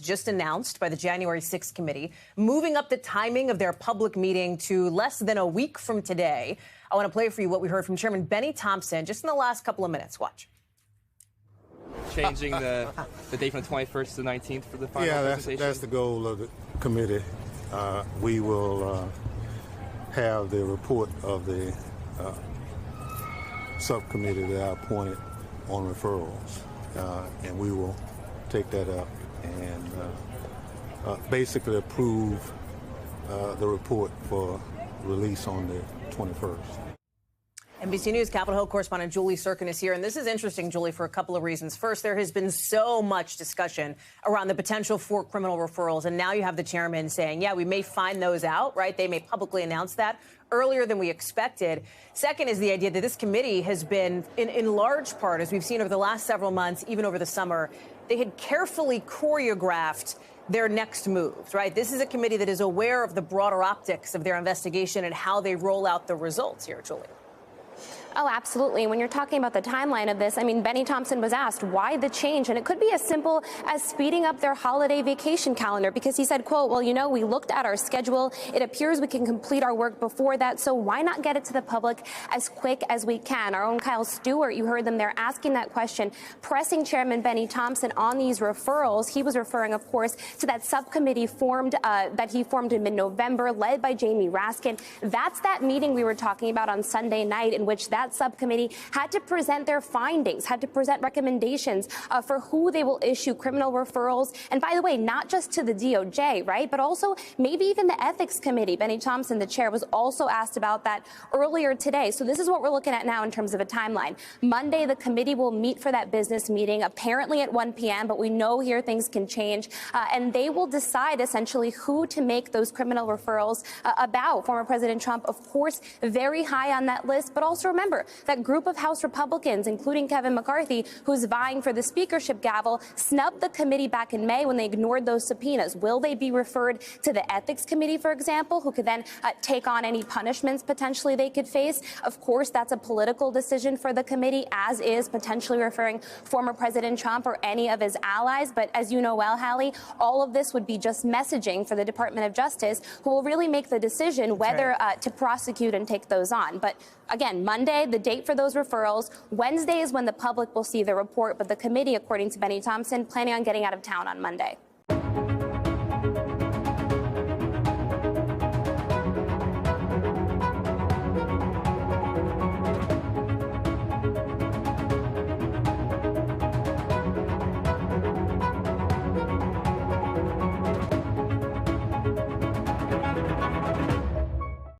just announced by the January 6th committee, moving up the timing of their public meeting to less than a week from today. I want to play for you what we heard from Chairman Benny Thompson just in the last couple of minutes. Watch. Changing the date from the 21st to the 19th for the final presentation? That's the goal of the committee. We will have the report of the subcommittee that I appointed on referrals, and we will take that up and basically approve the report for release on the 21st. NBC News Capitol Hill correspondent Julie Sirkin is here. And this is interesting, Julie, for a couple of reasons. First, there has been so much discussion around the potential for criminal referrals. And now you have the chairman saying, yeah, we may find those out, right? They may publicly announce that earlier than we expected. Second is the idea that this committee has been, in large part, as we've seen over the last several months, even over the summer, they had carefully choreographed their next moves, right? This is a committee that is aware of the broader optics of their investigation and how they roll out the results here, Julie. Oh, absolutely. When you're talking about the timeline of this, I mean, Benny Thompson was asked why the change, and it could be as simple as speeding up their holiday vacation calendar, because he said, quote, well, you know, we looked at our schedule. It appears we can complete our work before that, so why not get it to the public as quick as we can? Our own Kyle Stewart, you heard them there asking that question, pressing Chairman Benny Thompson on these referrals. He was referring, of course, to that subcommittee that he formed in mid-November, led by Jamie Raskin. That's that meeting we were talking about on Sunday night, in which that subcommittee had to present their findings, had to present recommendations for who they will issue criminal referrals. And by the way, not just to the DOJ, right, but also maybe even the Ethics Committee. Benny Thompson, the chair, was also asked about that earlier today. So this is what we're looking at now in terms of a timeline. Monday, the committee will meet for that business meeting, apparently at 1 p.m., but we know here things can change. And they will decide essentially who to make those criminal referrals about. Former President Trump, of course, very high on that list. But also remember, that group of House Republicans, including Kevin McCarthy, who's vying for the speakership gavel, snubbed the committee back in May when they ignored those subpoenas. Will they be referred to the Ethics Committee, for example, who could then take on any punishments potentially they could face? Of course, that's a political decision for the committee, as is potentially referring former President Trump or any of his allies. But as you know well, Hallie, all of this would be just messaging for the Department of Justice, who will really make the decision whether to prosecute and take those on. But again, Monday, the date for those referrals. Wednesday is when the public will see the report, but the committee, according to Benny Thompson, planning on getting out of town on Monday.